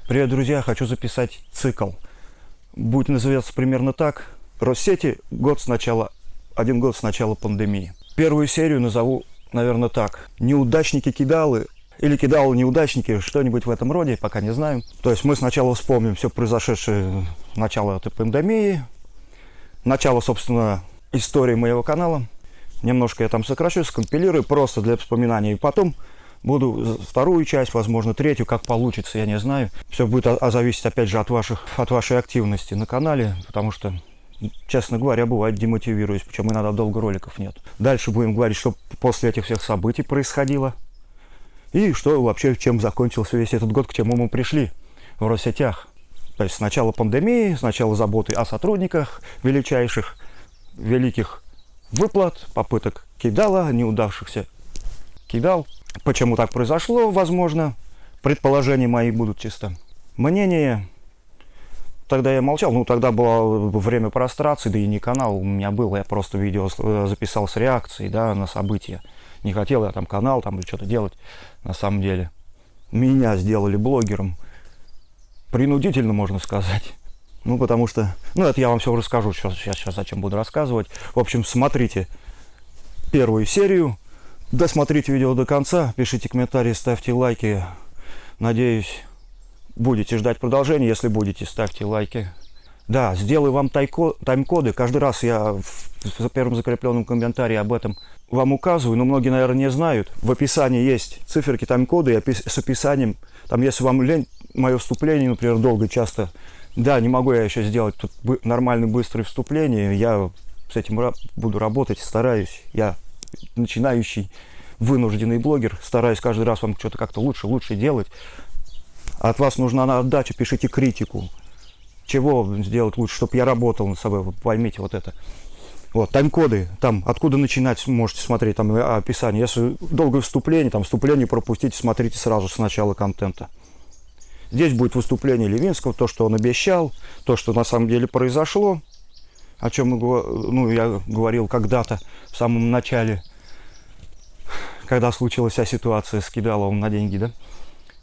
Привет, друзья! Хочу записать цикл. Будет называться примерно так. Россети один год с начала пандемии. Первую серию назову, наверное, так. Неудачники-кидалы или кидалы-неудачники, что-нибудь в этом роде, пока не знаем. То есть мы сначала вспомним все произошедшее, начало этой пандемии, начало, собственно, истории моего канала. Немножко я там сокращу, скомпилирую, просто для вспоминания. И потом буду вторую часть, возможно, третью, как получится, я не знаю. Все будет зависеть, опять же, от вашей активности на канале, потому что, честно говоря, бывает демотивируюсь, почему иногда долго роликов нет. Дальше будем говорить, что после этих всех событий происходило. И что вообще, чем закончился весь этот год, к чему мы пришли в Россетях. То есть сначала пандемии, сначала заботы о сотрудниках, великих выплат, попыток кидала, неудавшихся кидал. Почему так произошло, возможно, предположения мои будут чисто. Мнение, тогда я молчал, тогда было время прострации, да и не канал у меня был, я просто видео записал с реакцией, да, на события. Не хотел я там канал или что-то делать, на самом деле. Меня сделали блогером, принудительно, можно сказать. Потому что, это я вам все расскажу, сейчас зачем буду рассказывать. В общем, смотрите первую серию. Досмотрите видео до конца, пишите комментарии, ставьте лайки. Надеюсь, будете ждать продолжения. Если будете, ставьте лайки. Да, сделаю вам тайм-коды. Каждый раз я в первом закрепленном комментарии об этом вам указываю, но многие, наверное, не знают. В описании есть циферки, тайм-коды с описанием. Там, если вам лень, мое вступление, например, долго, часто. Да, не могу я еще сделать тут нормальное, быстрое вступление. Я с этим буду работать, стараюсь. Я начинающий, вынужденный блогер, стараюсь каждый раз вам что-то как-то лучше делать. От вас нужна отдача, пишите критику. Чего сделать лучше, чтобы я работал над собой, вы поймите вот это. Вот, тайм-коды, там, откуда начинать, можете смотреть, там, описание. Если долгое вступление пропустите, смотрите сразу с начала контента. Здесь будет выступление Левинского, то, что он обещал, то, что на самом деле произошло, о чем я говорил когда-то в самом начале, когда случилась вся ситуация с Кидаловым на деньги, да?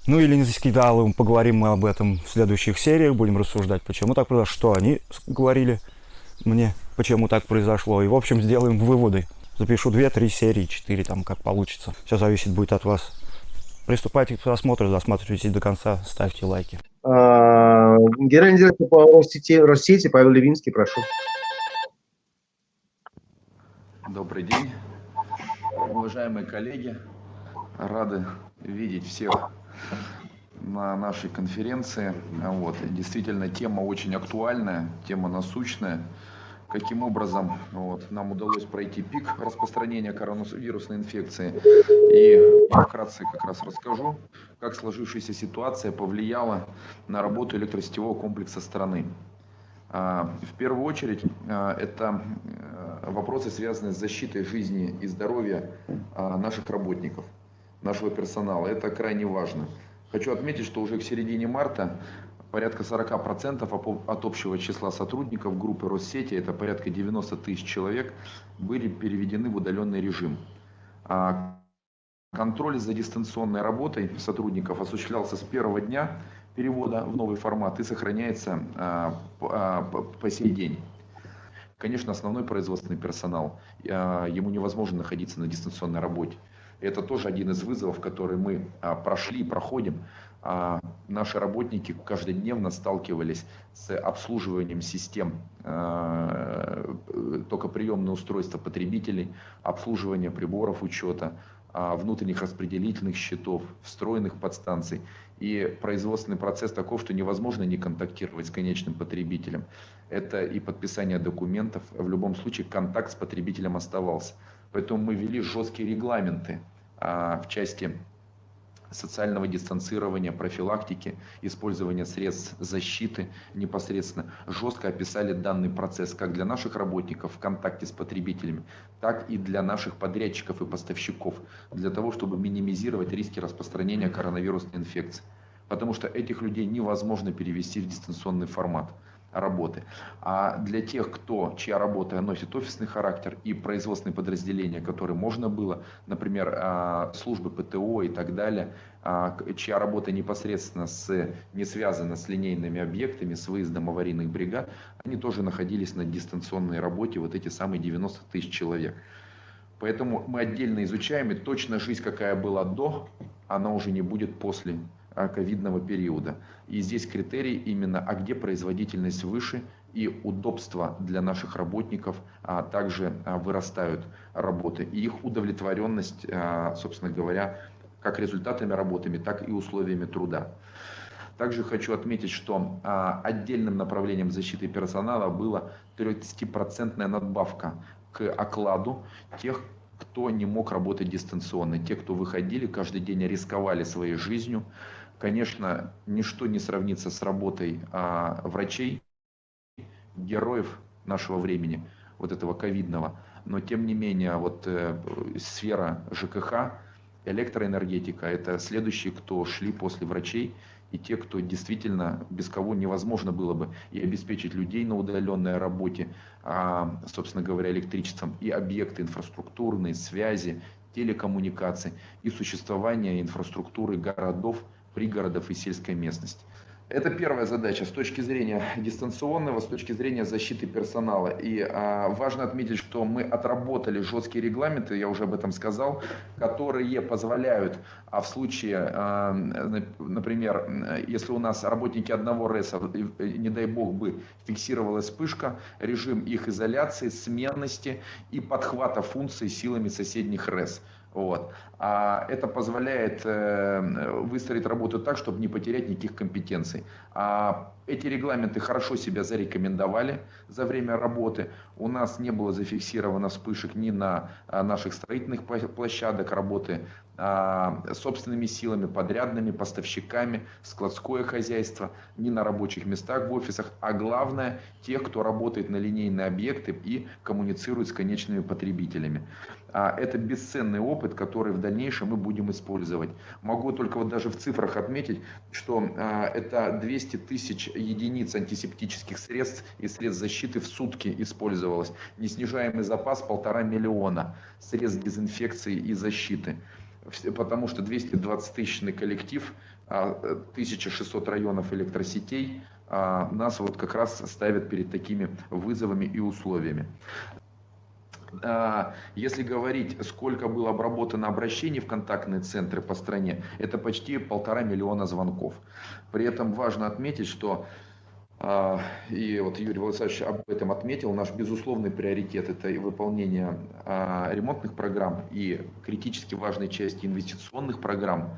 Или не с Кидаловым, поговорим мы об этом в следующих сериях, будем рассуждать, почему так произошло, что они говорили мне, почему так произошло, и, в общем, сделаем выводы. Запишу 2-3 серии, 4, как получится. Все зависит будет от вас. Приступайте к просмотру, досматривайте до конца, ставьте лайки. Генеральный директор по Россети Павел Левинский, прошу. Добрый день, уважаемые коллеги. Рады видеть всех на нашей конференции. Действительно, тема очень актуальная, тема насущная. Каким образом нам удалось пройти пик распространения коронавирусной инфекции. И я вкратце как раз расскажу, как сложившаяся ситуация повлияла на работу электросетевого комплекса страны. В первую очередь, это вопросы, связанные с защитой жизни и здоровья наших работников, нашего персонала. Это крайне важно. Хочу отметить, что уже к середине марта порядка 40% от общего числа сотрудников группы Россети, это порядка 90 тысяч человек, были переведены в удаленный режим. Контроль за дистанционной работой сотрудников осуществлялся с первого дня перевода в новый формат и сохраняется по сей день. Конечно, основной производственный персонал, ему невозможно находиться на дистанционной работе. Это тоже один из вызовов, который мы прошли и проходим. Наши работники каждодневно сталкивались с обслуживанием систем, токоприемные устройства потребителей, обслуживание приборов учета, внутренних распределительных счетов, встроенных подстанций. И производственный процесс таков, что невозможно не контактировать с конечным потребителем. Это и подписание документов. В любом случае контакт с потребителем оставался. Поэтому мы ввели жесткие регламенты в части социального дистанцирования, профилактики, использования средств защиты непосредственно. Жестко описали данный процесс как для наших работников в контакте с потребителями, так и для наших подрядчиков и поставщиков, для того, чтобы минимизировать риски распространения коронавирусной инфекции. Потому что этих людей невозможно перевести в дистанционный формат. работы. А для тех, чья работа носит офисный характер и производственные подразделения, которые можно было, например, службы ПТО и так далее, чья работа непосредственно не связана с линейными объектами, с выездом аварийных бригад, они тоже находились на дистанционной работе, вот эти самые 90 тысяч человек. Поэтому мы отдельно изучаем, и точно жизнь, какая была до, она уже не будет после ковидного периода. И здесь критерий именно, где производительность выше и удобства для наших работников также вырастают работы. И их удовлетворенность, собственно говоря, как результатами работами, так и условиями труда. Также хочу отметить, что отдельным направлением защиты персонала была 30% надбавка к окладу тех, кто не мог работать дистанционно. Те, кто выходили, каждый день рисковали своей жизнью. Конечно, ничто не сравнится с работой врачей, героев нашего времени, вот этого ковидного. Но тем не менее, сфера ЖКХ, электроэнергетика – это следующие, кто шли после врачей, и те, кто действительно, без кого невозможно было бы и обеспечить людей на удаленной работе, собственно говоря, электричеством, и объекты инфраструктурные, связи, телекоммуникации, и существование инфраструктуры городов, пригородов и сельской местности. Это первая задача с точки зрения дистанционного, с точки зрения защиты персонала. И важно отметить, что мы отработали жесткие регламенты, я уже об этом сказал, которые позволяют, в случае, например, если у нас работники одного РЭСа, не дай бог бы фиксировалась вспышка, режим их изоляции, сменности и подхвата функций силами соседних РЭС. Это позволяет выстроить работу так, чтобы не потерять никаких компетенций. Эти регламенты хорошо себя зарекомендовали за время работы. У нас не было зафиксировано вспышек ни на наших строительных площадках, работы собственными силами, подрядными, поставщиками, складское хозяйство, ни на рабочих местах в офисах. А главное, тех, кто работает на линейные объекты и коммуницирует с конечными потребителями. Это бесценный опыт, который в дальнейшем мы будем использовать. Могу только даже в цифрах отметить, что это 200 тысяч единиц антисептических средств и средств защиты в сутки использовалось. Неснижаемый запас 1,5 миллиона средств дезинфекции и защиты. Потому что 220-тысячный коллектив, 1600 районов электросетей нас как раз ставят перед такими вызовами и условиями. Если говорить, сколько было обработано обращений в контактные центры по стране, это почти 1,5 миллиона звонков. При этом важно отметить, что, и Юрий Владиславович об этом отметил, наш безусловный приоритет – это и выполнение ремонтных программ и критически важной части инвестиционных программ.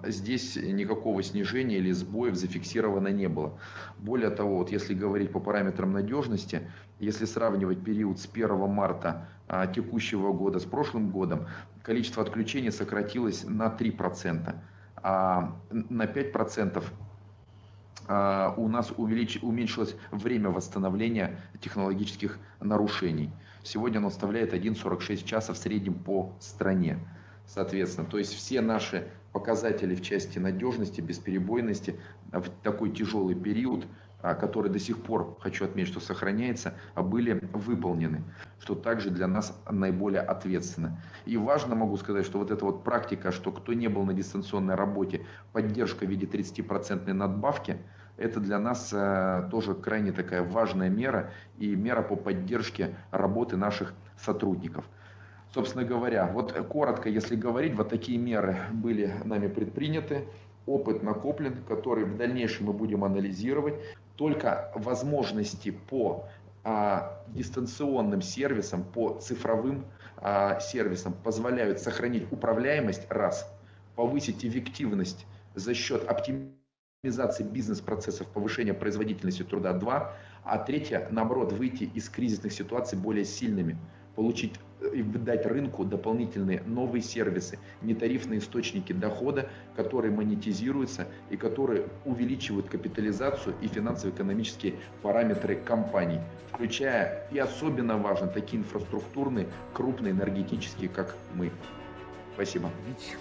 Здесь никакого снижения или сбоев зафиксировано не было. Более того, если говорить по параметрам надежности, если сравнивать период с 1 марта текущего года с прошлым годом, количество отключений сократилось на 3%, а на 5% у нас уменьшилось время восстановления технологических нарушений. Сегодня оно составляет 1,46 часа в среднем по стране. Соответственно, то есть все наши показатели в части надежности, бесперебойности в такой тяжелый период, который до сих пор, хочу отметить, что сохраняется, были выполнены, что также для нас наиболее ответственно. И важно, могу сказать, что эта практика, что кто не был на дистанционной работе, поддержка в виде 30% надбавки, это для нас тоже крайне такая важная мера и мера по поддержке работы наших сотрудников. Собственно говоря, коротко, если говорить, такие меры были нами предприняты, опыт накоплен, который в дальнейшем мы будем анализировать. Только возможности по дистанционным сервисам, по цифровым сервисам позволяют сохранить управляемость, раз, повысить эффективность за счет оптимизации бизнес-процессов, повышения производительности труда, два, а третье, наоборот, выйти из кризисных ситуаций более сильными, получить и дать рынку дополнительные новые сервисы, нетарифные источники дохода, которые монетизируются и которые увеличивают капитализацию и финансово-экономические параметры компаний, включая и особенно важно такие инфраструктурные, крупные, энергетические, как мы. Спасибо.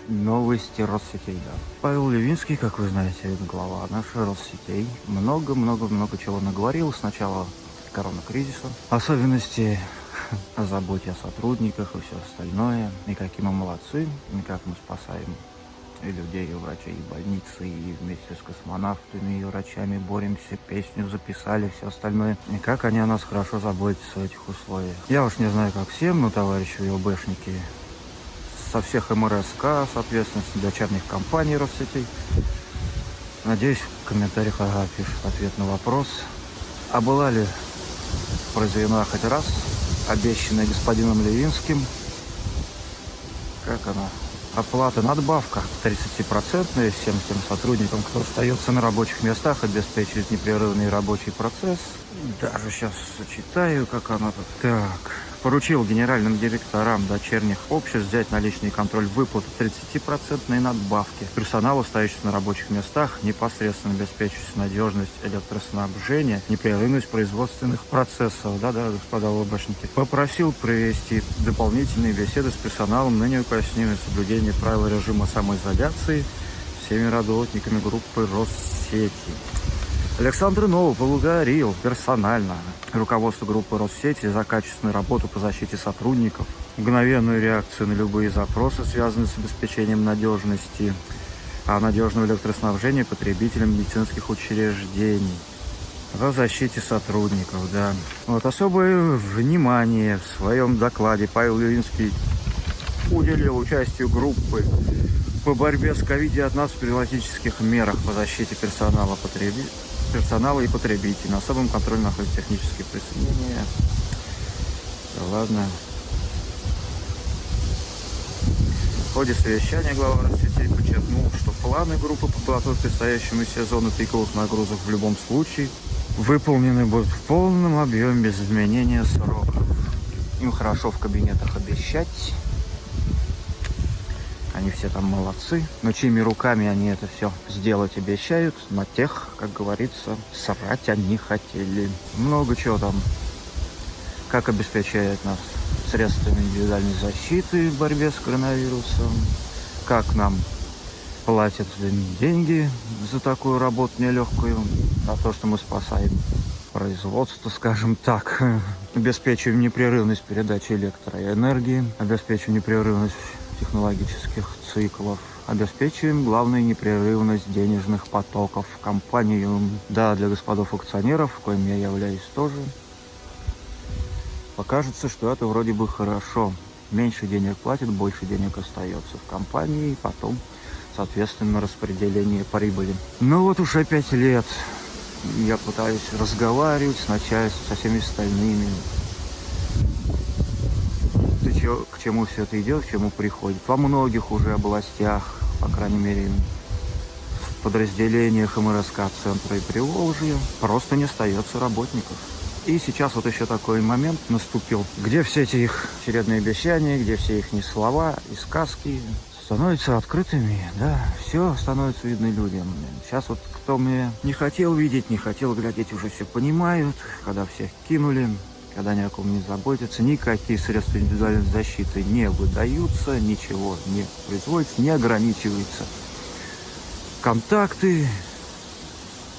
Новости Россетей, да. Павел Левинский, как вы знаете, глава нашей Россетей, много чего наговорил. Сначала коронакризиса, особенности о заботе о сотрудниках и все остальное, и какие мы молодцы, и как мы спасаем и людей, и врачей, и больницы, и вместе с космонавтами, и врачами боремся, песню записали, все остальное. И как они о нас хорошо заботятся в этих условиях. Я уж не знаю, как всем, но товарищи ЛБшники со всех МРСК, соответственно, с дочерних компаний Россетей. Надеюсь, в комментариях Ага пишет ответ на вопрос. А была ли произведена хоть раз обещанная господином Левинским, как она, оплата, надбавка 30% всем тем сотрудникам, кто остается на рабочих местах, обеспечивает непрерывный рабочий процесс. Даже сейчас зачитаю, как она тут. Так. Поручил генеральным директорам дочерних обществ взять на личный контроль выплату 30% надбавки персоналу, стоящих на рабочих местах, непосредственно обеспечивающих надежность электроснабжения, непрерывность производственных процессов. Да-да, господа ЛБшники. Попросил провести дополнительные беседы с персоналом на неукоснительное соблюдение правил режима самоизоляции всеми работниками группы Россети. Александр Новый поблагодарил персонально руководство группы Россети за качественную работу по защите сотрудников, мгновенную реакцию на любые запросы, связанные с обеспечением надежности, надежного электроснабжения потребителям медицинских учреждений, о защите сотрудников, да. Вот особое внимание в своем докладе Павел Левинский уделил участию группы по борьбе с COVID-19 в профилактических мерах по защите персонала и потребителей. На особом контроле находятся технические присоединения. Да ладно. В ходе совещания глава Россетей подчеркнул, что планы группы по подготовке к предстоящему сезону пиковых нагрузок в любом случае выполнены будут в полном объеме без изменения сроков. Им хорошо в кабинетах обещать. Они все там молодцы, но чьими руками они это все сделать обещают, на тех, как говорится, срать они хотели. Много чего там, как обеспечает нас средствами индивидуальной защиты в борьбе с коронавирусом, как нам платят деньги за такую работу нелегкую, за то, что мы спасаем производство, скажем так, обеспечиваем непрерывность передачи электроэнергии, аккумулируем непрерывность технологических циклов, обеспечиваем, главное, непрерывность денежных потоков в компанию. Да, для господов акционеров, коим я являюсь тоже, покажется, что это вроде бы хорошо. Меньше денег платят, больше денег остается в компании, и потом, соответственно, распределение прибыли. Ну вот уже 5 лет я пытаюсь разговаривать с начальством, со всеми остальными. К чему все это идет, к чему приходит. Во многих уже областях, по крайней мере, в подразделениях МРСК центра и Приволжья просто не остается работников. И сейчас вот еще такой момент наступил, где все эти их очередные обещания, где все их слова и сказки становятся открытыми, да, все становится видно людям. Сейчас вот кто мне не хотел видеть, не хотел глядеть, уже все понимают, когда всех кинули, когда ни о ком не заботятся, никакие средства индивидуальной защиты не выдаются, ничего не производится, не ограничивается. Контакты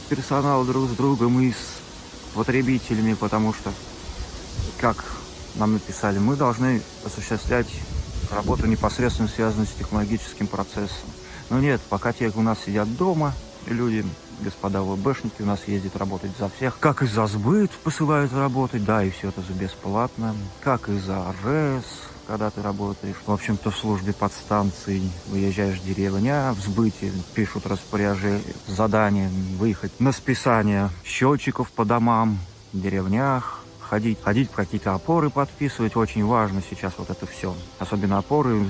персонала друг с другом и с потребителями, потому что, как нам написали, мы должны осуществлять работу непосредственно связанную с технологическим процессом. Но нет, пока те у нас сидят дома, люди, господа ВБшники, у нас ездят работать за всех. Как и за сбыт посылают работать, да, и все это за бесплатно. Как и за РЭС, когда ты работаешь, в общем-то, в службе подстанций, выезжаешь в деревня, в сбыте пишут распоряжение, задание выехать на списание счетчиков по домам, в деревнях, ходить какие-то опоры подписывать. Очень важно сейчас вот это все. Особенно опоры,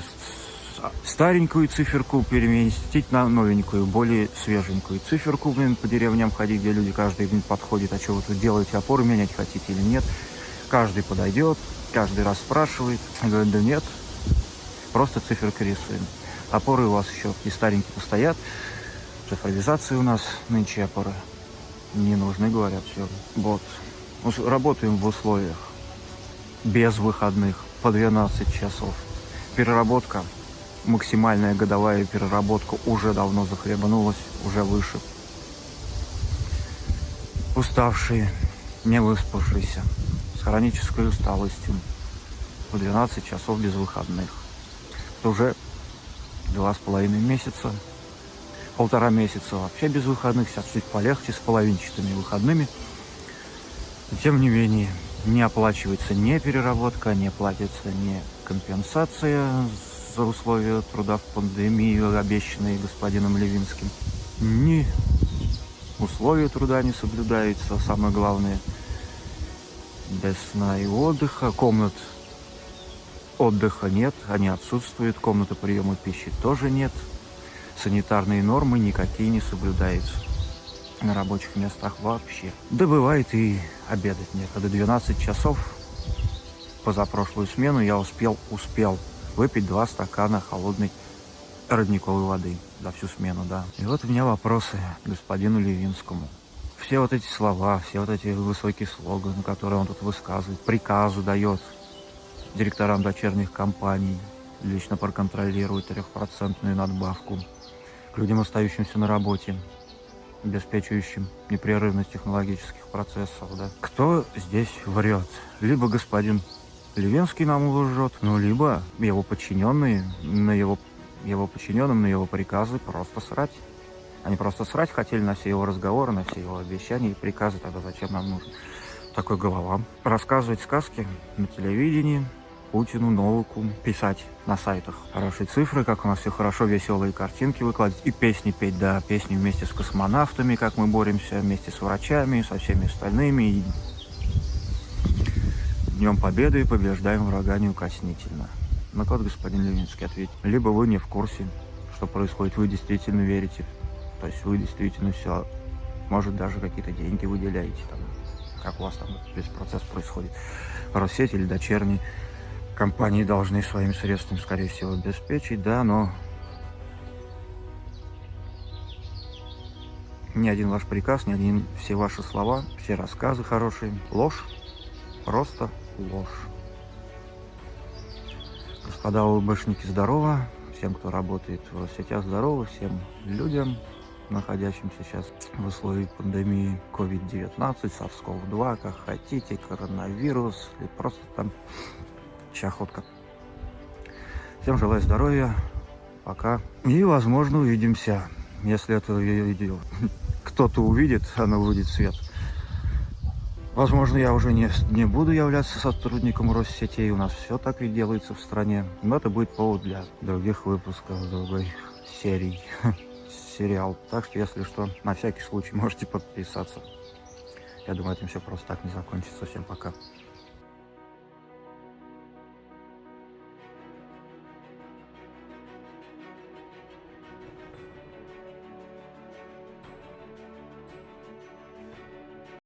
старенькую циферку переместить на новенькую, более свеженькую циферку, по деревням ходить, где люди каждый день подходит, а что вы тут делаете, опоры менять хотите или нет. Каждый подойдет, каждый раз спрашивает, говорит, да нет, просто циферка рисуем. Опоры у вас еще и старенькие постоят, цифровизация у нас нынче опоры не нужны, говорят, все. Вот. Работаем в условиях без выходных по 12 часов. Переработка максимальная годовая переработка уже давно захлебнулась, уже выше. Уставшие, не выспавшиеся, с хронической усталостью, по 12 часов без выходных. Это уже 2,5 месяца, 1,5 месяца вообще без выходных, сейчас чуть полегче, с половинчатыми выходными. Но, тем не менее, не оплачивается ни переработка, не платится ни компенсация за условия труда в пандемию, обещанные господином Левинским, ни условия труда не соблюдаются, самое главное, без сна и отдыха, комнат отдыха нет, они отсутствуют, комнаты приема пищи тоже нет, санитарные нормы никакие не соблюдаются на рабочих местах вообще. Да бывает и обедать некогда. 12 часов позапрошлую смену я успел выпить 2 стакана холодной родниковой воды за всю смену, да. И вот у меня вопросы к господину Левинскому. Все вот эти слова, все вот эти высокие слоганы, которые он тут высказывает, приказы дает директорам дочерних компаний, лично проконтролирует 3% надбавку к людям, остающимся на работе, обеспечивающим непрерывность технологических процессов, да. Кто здесь врет? Либо господин Левинский нам лжет, ну, либо его подчиненные на его подчиненным, на его приказы просто срать. Они просто срать хотели на все его разговоры, на все его обещания и приказы. Тогда зачем нам нужен такой голова? Рассказывать сказки на телевидении, Путину, Новаку, писать на сайтах хорошие цифры, как у нас все хорошо, веселые картинки выкладывать, и песни петь, да, песни вместе с космонавтами, как мы боремся, вместе с врачами, со всеми остальными, и Днем Победы побеждаем врага неукоснительно. На код господин Левинский ответит: либо вы не в курсе, что происходит, вы действительно верите, то есть вы действительно все, может, даже какие-то деньги выделяете, там, как у вас там весь процесс происходит. Россеть или дочерние компании должны своими средствами, скорее всего, обеспечить, да, но ни один ваш приказ, ни один все ваши слова, все рассказы хорошие, ложь, просто ложь. Господа УБшники, здорово. Всем, кто работает в Россетях, здорово. Всем людям, находящимся сейчас в условии пандемии COVID-19, SARS-CoV-2, как хотите, коронавирус или просто там чахотка. Всем желаю здоровья. Пока. И, возможно, увидимся. Если это видео кто-то увидит, оно выйдет в свет. Возможно, я уже не буду являться сотрудником Россетей. У нас все так и делается в стране. Но это будет повод для других выпусков, другой серий, сериал. Так что, если что, на всякий случай можете подписаться. Я думаю, этим все просто так не закончится. Всем пока.